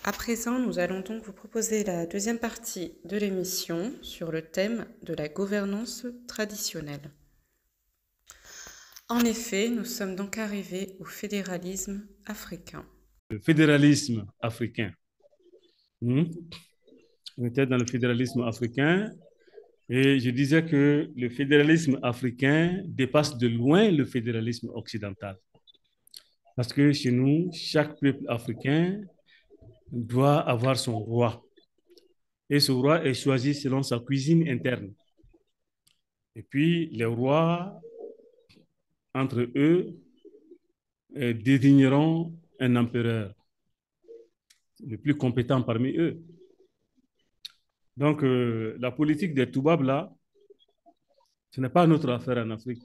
À présent, nous allons donc vous proposer la deuxième partie de l'émission sur le thème de la gouvernance traditionnelle. En effet, nous sommes donc arrivés au fédéralisme africain. Le fédéralisme africain. On était dans le fédéralisme africain et je disais que le fédéralisme africain dépasse de loin le fédéralisme occidental. Parce que chez nous, chaque peuple africain doit avoir son roi. Et ce roi est choisi selon sa cuisine interne. Et puis, les rois, entre eux, désigneront un empereur, le plus compétent parmi eux. Donc, la politique des Toubabs, là, ce n'est pas notre affaire en Afrique.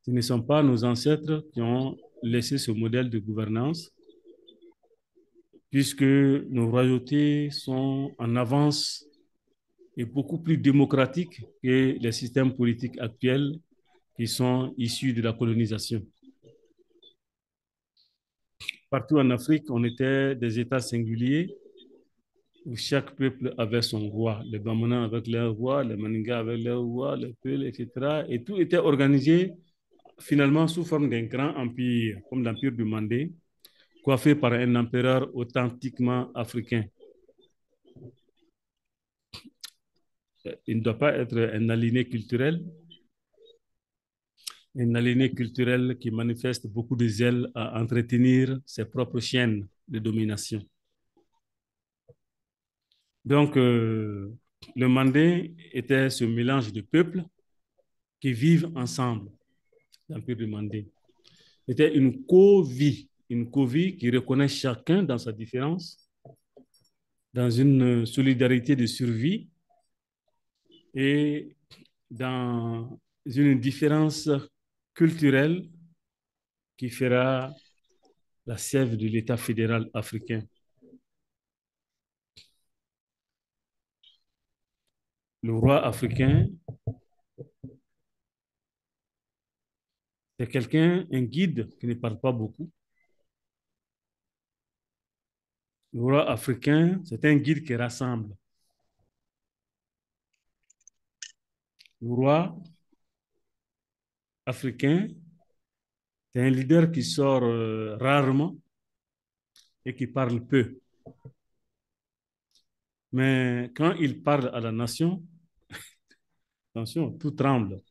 Ce ne sont pas nos ancêtres qui ont laissé ce modèle de gouvernance, puisque nos royautés sont en avance et beaucoup plus démocratiques que les systèmes politiques actuels qui sont issus de la colonisation. Partout en Afrique, on était des États singuliers où chaque peuple avait son roi. Les Bamana avec leur roi, les Maninga avec leur roi, les Peuls, etc. Et tout était organisé finalement sous forme d'un grand empire, comme l'empire du Mandé, coiffé par un empereur authentiquement africain. Il ne doit pas être un aliéné culturel qui manifeste beaucoup de zèle à entretenir ses propres chaînes de domination. Donc, le Mandé était ce mélange de peuples qui vivent ensemble, l'empire du Mandé. C'était une co-vie qui reconnaît chacun dans sa différence, dans une solidarité de survie et dans une différence culturelle qui fera la sève de l'État fédéral africain. Le roi africain, c'est quelqu'un, un guide qui ne parle pas beaucoup. Le roi africain, c'est un guide qui rassemble. Le roi africain, c'est un leader qui sort rarement et qui parle peu. Mais quand il parle à la nation, attention, tout tremble.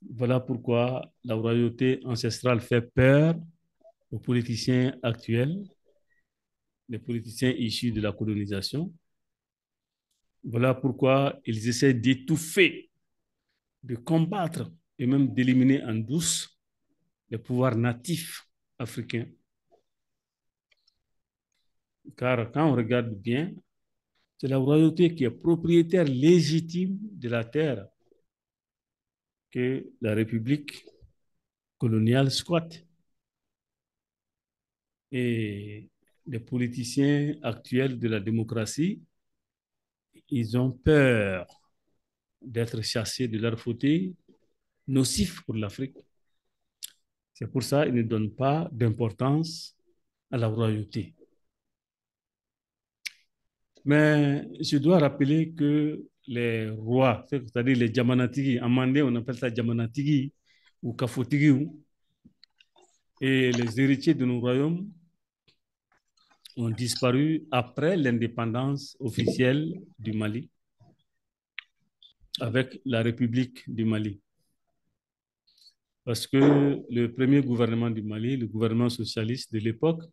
Voilà pourquoi la royauté ancestrale fait peur aux politiciens actuels, les politiciens issus de la colonisation. Voilà pourquoi ils essaient d'étouffer, de combattre et même d'éliminer en douce les pouvoirs natifs africains. Car quand on regarde bien, c'est la royauté qui est propriétaire légitime de la terre que la République coloniale squatte. Et les politiciens actuels de la démocratie, ils ont peur d'être chassés de leur fauteuil, nocif pour l'Afrique. C'est pour ça qu'ils ne donnent pas d'importance à la royauté. Mais je dois rappeler que les rois, c'est-à-dire les Djamanatigi, en mandé on appelle ça Djamanatigi ou Kafotigi, et les héritiers de nos royaumes ont disparu après l'indépendance officielle du Mali, avec la République du Mali. Parce que le premier gouvernement du Mali, le gouvernement socialiste de l'époque,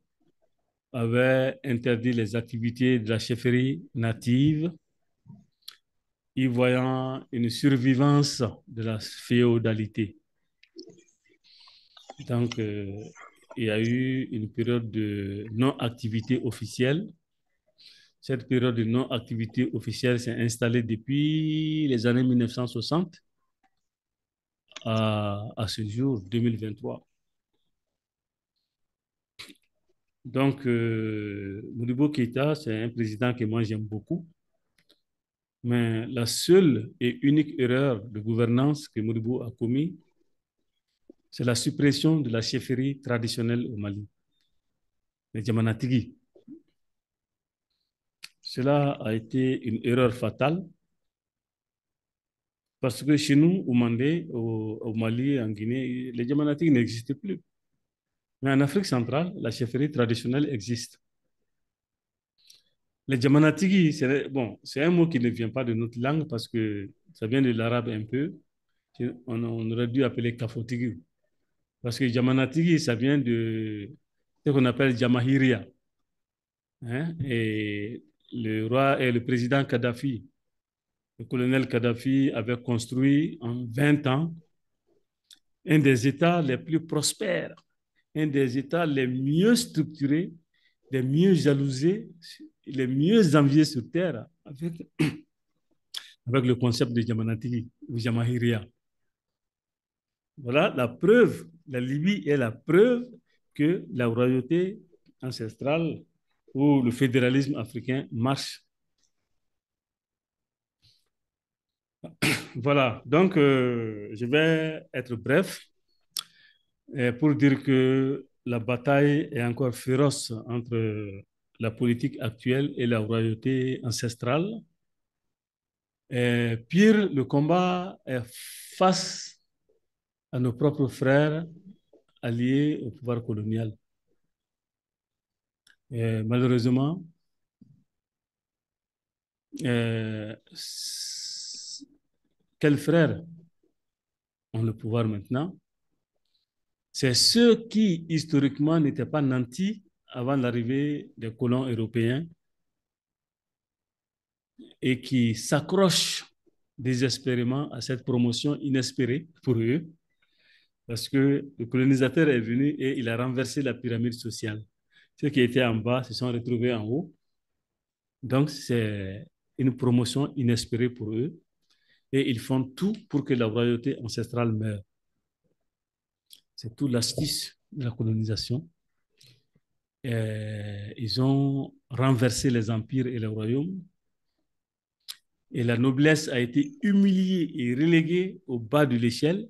avait interdit les activités de la chefferie native, y voyant une survivance de la féodalité. Donc, il y a eu une période de non-activité officielle. Cette période de non-activité officielle s'est installée depuis les années 1960 à ce jour, 2023. Donc, Modibo Keïta, c'est un président que moi j'aime beaucoup. Mais la seule et unique erreur de gouvernance que Modibo a commise, c'est la suppression de la chefferie traditionnelle au Mali. les Yamanatigi. Cela a été une erreur fatale parce que chez nous, au Mandé, au Mali, en Guinée, les Yamanatigi n'existaient plus. Mais en Afrique centrale, la chefferie traditionnelle existe. Les Yamanatigi, c'est un mot qui ne vient pas de notre langue parce que ça vient de l'arabe un peu. On aurait dû appeler Kafotigi. Parce que Yamanatigi, ça vient de ce qu'on appelle Jamahiria. Hein? Et le roi et le président Kadhafi, le colonel Kadhafi avait construit en 20 ans un des États les plus prospères, un des États les mieux structurés, les mieux jalousés, les mieux enviés sur Terre, avec le concept de Yamanatigi ou Jamahiria. Voilà la preuve, la Libye est la preuve que la royauté ancestrale ou le fédéralisme africain marche. Voilà, donc je vais être bref pour dire que la bataille est encore féroce entre la politique actuelle et la royauté ancestrale. Et pire, le combat est face à nos propres frères alliés au pouvoir colonial. Et malheureusement, quels frères ont le pouvoir maintenant? C'est ceux qui, historiquement, n'étaient pas nantis avant l'arrivée des colons européens et qui s'accrochent désespérément à cette promotion inespérée pour eux, parce que le colonisateur est venu et il a renversé la pyramide sociale. Ceux qui étaient en bas se sont retrouvés en haut. Donc, c'est une promotion inespérée pour eux et ils font tout pour que la royauté ancestrale meure. C'est tout l'astuce de la colonisation. Ils ont renversé les empires et les royaumes et la noblesse a été humiliée et reléguée au bas de l'échelle,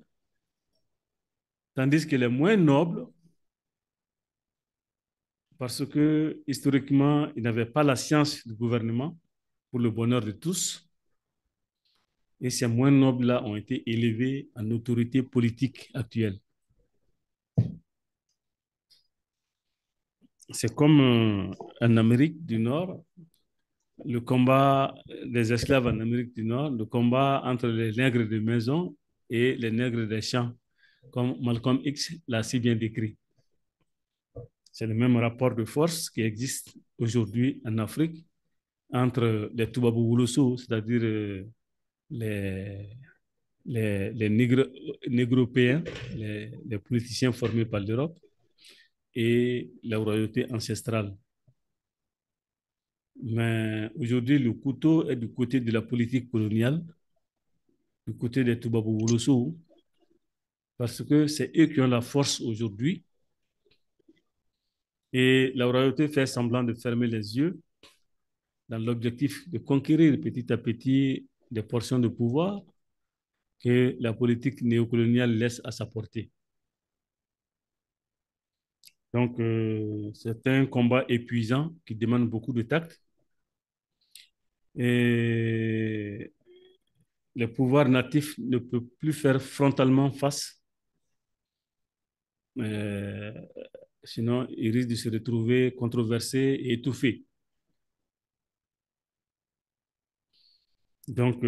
tandis que les moins nobles, parce que historiquement, ils n'avaient pas la science du gouvernement pour le bonheur de tous, et ces moins nobles-là ont été élevés en autorité politique actuelle. C'est comme en Amérique du Nord, le combat des esclaves en Amérique du Nord, le combat entre les nègres de maison et les nègres des champs, comme Malcolm X l'a si bien décrit. C'est le même rapport de force qui existe aujourd'hui en Afrique entre les Toubabou-Woloso, c'est-à-dire les négropéens, les politiciens formés par l'Europe, et la royauté ancestrale. Mais aujourd'hui, le couteau est du côté de la politique coloniale, du côté des Toubabou-Woloso, parce que c'est eux qui ont la force aujourd'hui. Et la royauté fait semblant de fermer les yeux dans l'objectif de conquérir petit à petit des portions de pouvoir que la politique néocoloniale laisse à sa portée. Donc, c'est un combat épuisant qui demande beaucoup de tact. Et les pouvoirs natifs ne peuvent plus faire frontalement face. Euh, Sinon, ils risquent de se retrouver controversés et étouffés. Donc,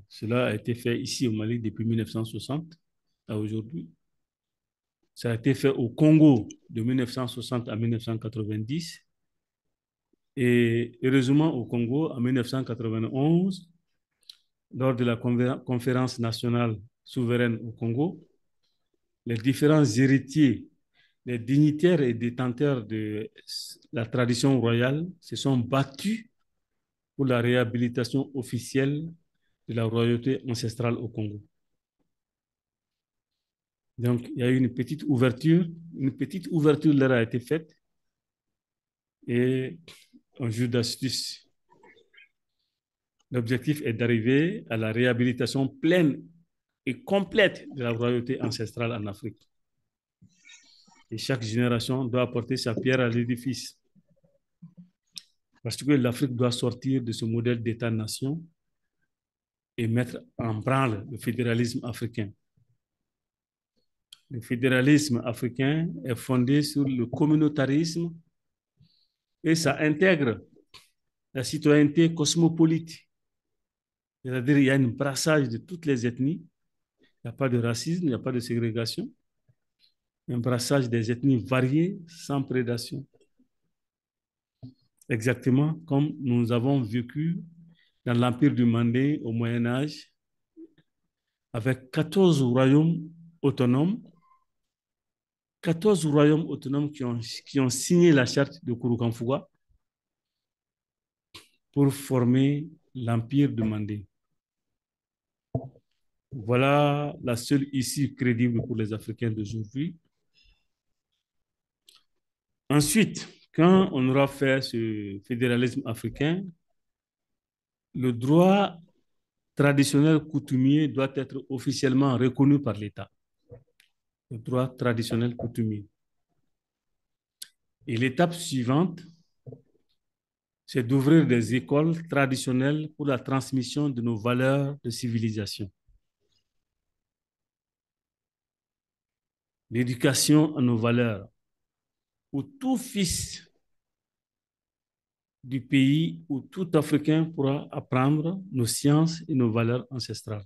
cela a été fait ici au Mali depuis 1960 à aujourd'hui. Ça a été fait au Congo de 1960 à 1990. Et heureusement, au Congo, en 1991, lors de la conférence nationale souveraine au Congo, les différents héritiers, les dignitaires et détenteurs de la tradition royale se sont battus pour la réhabilitation officielle de la royauté ancestrale au Congo. Donc, il y a eu une petite ouverture leur a été faite et un jeu d'astuce. L'objectif est d'arriver à la réhabilitation pleine et complète de la royauté ancestrale en Afrique. Et chaque génération doit apporter sa pierre à l'édifice. Parce que l'Afrique doit sortir de ce modèle d'État-nation et mettre en branle le fédéralisme africain. Le fédéralisme africain est fondé sur le communautarisme et ça intègre la citoyenneté cosmopolite. C'est-à-dire qu'il y a un brassage de toutes les ethnies. Il n'y a pas de racisme, il n'y a pas de ségrégation. Un brassage des ethnies variées sans prédation. Exactement comme nous avons vécu dans l'Empire du Mandé au Moyen-Âge, avec 14 royaumes autonomes, 14 royaumes autonomes qui ont signé la charte de Kouroukanfouga pour former l'Empire du Mandé. Voilà la seule issue crédible pour les Africains d'aujourd'hui. Ensuite, quand on aura fait ce fédéralisme africain, le droit traditionnel coutumier doit être officiellement reconnu par l'État. Le droit traditionnel coutumier. Et l'étape suivante, c'est d'ouvrir des écoles traditionnelles pour la transmission de nos valeurs de civilisation. L'éducation à nos valeurs, où tout fils du pays, où tout Africain pourra apprendre nos sciences et nos valeurs ancestrales.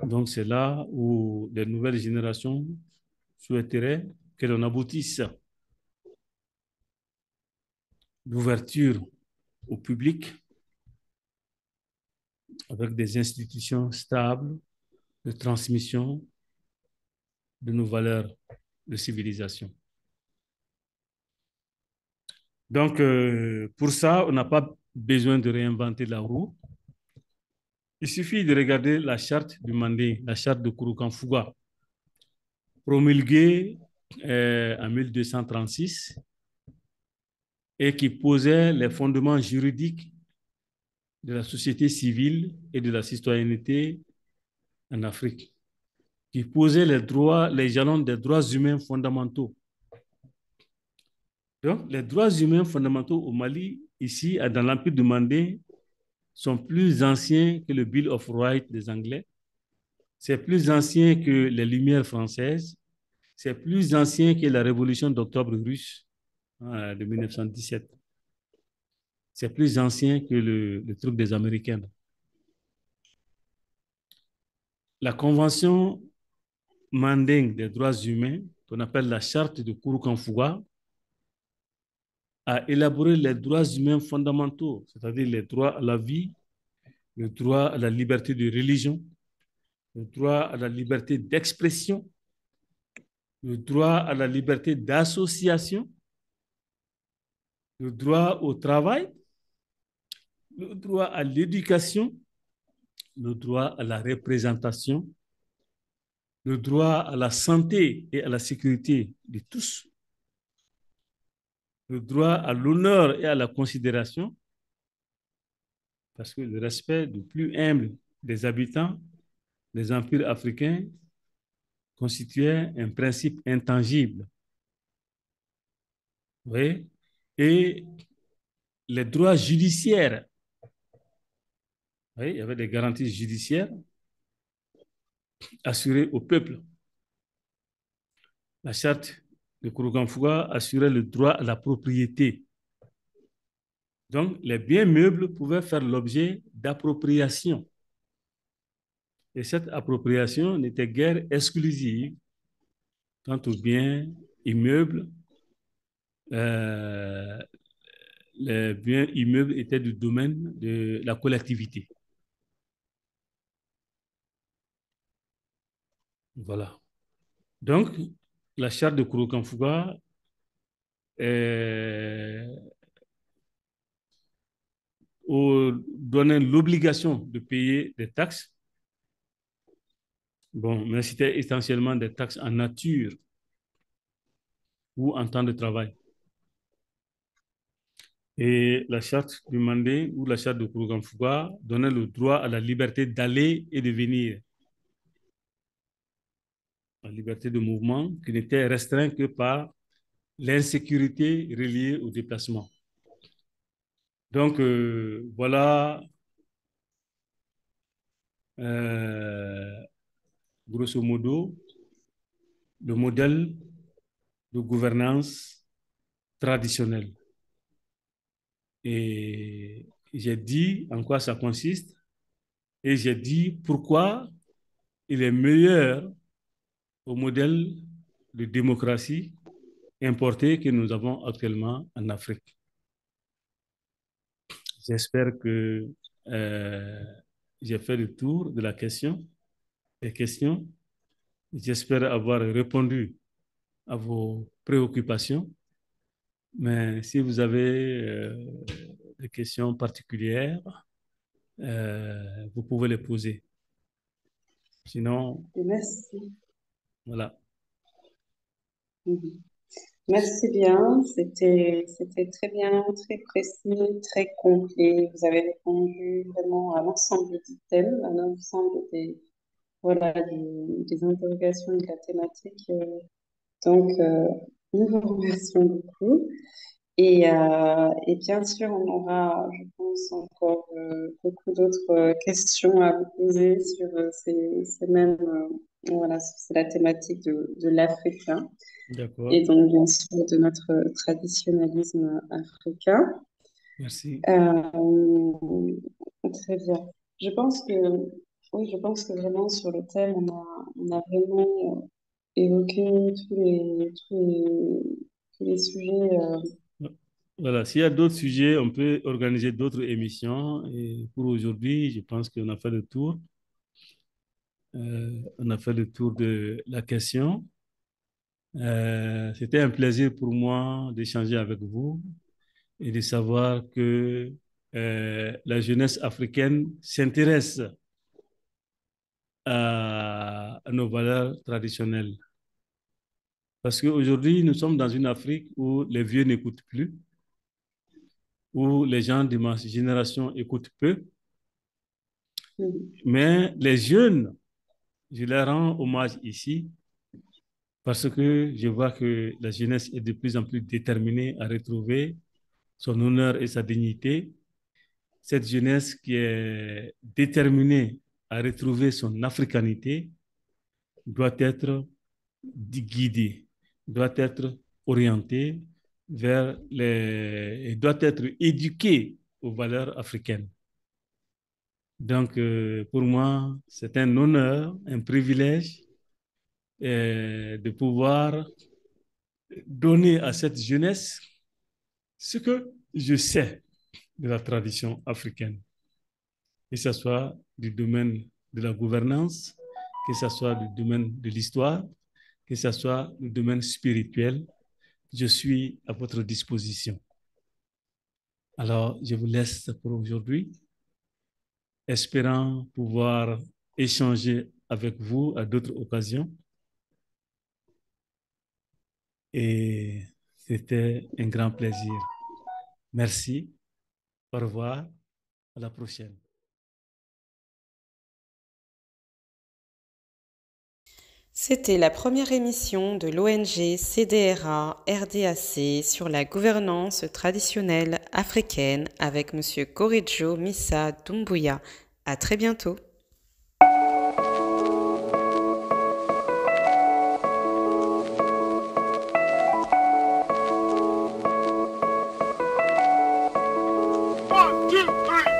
Donc c'est là où les nouvelles générations souhaiteraient que l'on aboutisse. L'ouverture au public avec des institutions stables de transmission de nos valeurs de civilisation. Donc, pour ça, on n'a pas besoin de réinventer la roue. Il suffit de regarder la charte du Mandé, la charte de Kouroukanfouga, promulguée en 1236 et qui posait les fondements juridiques de la société civile et de la citoyenneté en Afrique, qui posait les jalons des droits humains fondamentaux. Donc, les droits humains fondamentaux au Mali, ici, dans l'Empire du Mandé, sont plus anciens que le Bill of Rights des Anglais. C'est plus ancien que les Lumières françaises. C'est plus ancien que la Révolution d'octobre russe de 1917. C'est plus ancien que le truc des Américains. La Convention mandingue des droits humains, qu'on appelle la Charte de Kouroukanfouga, a élaboré les droits humains fondamentaux, c'est-à-dire les droits à la vie, le droit à la liberté de religion, le droit à la liberté d'expression, le droit à la liberté d'association, le droit au travail, le droit à l'éducation, le droit à la représentation, le droit à la santé et à la sécurité de tous, le droit à l'honneur et à la considération, parce que le respect du plus humble des habitants des empires africains constituait un principe intangible. Oui. Et les droits judiciaires, oui, il y avait des garanties judiciaires assurées au peuple. La charte de Kouroukanfouga assurait le droit à la propriété. Donc, les biens meubles pouvaient faire l'objet d'appropriation. Et cette appropriation n'était guère exclusive quant aux biens immeubles. Les biens immeubles étaient du domaine de la collectivité. Voilà. Donc, la charte de Kouroukanfouga donnait l'obligation de payer des taxes. Bon, mais c'était essentiellement des taxes en nature ou en temps de travail. Et la charte du Mandé ou la charte de Kouroukanfouga donnait le droit à la liberté d'aller et de venir. la liberté de mouvement, qui n'était restreinte que par l'insécurité reliée au déplacement. Donc, voilà, grosso modo, le modèle de gouvernance traditionnelle. Et j'ai dit en quoi ça consiste et j'ai dit pourquoi il est meilleur au modèle de démocratie importé que nous avons actuellement en Afrique. J'espère que j'ai fait le tour de la question, des questions. J'espère avoir répondu à vos préoccupations. Mais si vous avez des questions particulières, vous pouvez les poser. Sinon, Merci. voilà. Merci bien. C'était très bien, très précis, très complet. Vous avez répondu vraiment à l'ensemble du thème, à l'ensemble voilà, des interrogations et de la thématique. Donc, nous vous remercions beaucoup. Et bien sûr, on aura, je pense, encore beaucoup d'autres questions à vous poser sur ces mêmes, voilà, c'est la thématique de l'Africain D'accord. et donc bien sûr de notre traditionnalisme africain. Merci. Très bien. Je pense que, oui, je pense que vraiment sur le thème, on a vraiment évoqué tous les sujets. Voilà, s'il y a d'autres sujets, on peut organiser d'autres émissions. Et pour aujourd'hui, je pense qu'on a fait le tour. On a fait le tour de la question. C'était un plaisir pour moi d'échanger avec vous et de savoir que la jeunesse africaine s'intéresse à nos valeurs traditionnelles. Parce qu'aujourd'hui, nous sommes dans une Afrique où les vieux n'écoutent plus, où les gens de ma génération écoutent peu, mais les jeunes, je leur rends hommage ici parce que je vois que la jeunesse est de plus en plus déterminée à retrouver son honneur et sa dignité. Cette jeunesse qui est déterminée à retrouver son africanité doit être guidée, doit être orientée vers les, doit être éduquée aux valeurs africaines. Donc, pour moi, c'est un honneur, un privilège de pouvoir donner à cette jeunesse ce que je sais de la tradition africaine, que ce soit du domaine de la gouvernance, que ce soit du domaine de l'histoire, que ce soit du domaine spirituel. Je suis à votre disposition. Alors, je vous laisse pour aujourd'hui, espérant pouvoir échanger avec vous à d'autres occasions. Et c'était un grand plaisir. Merci. Au revoir. À la prochaine. C'était la première émission de l'ONG CDRA RDAC sur la gouvernance traditionnelle africaine avec M. Koridjo Missa Doumbouya. À très bientôt. One, two, three.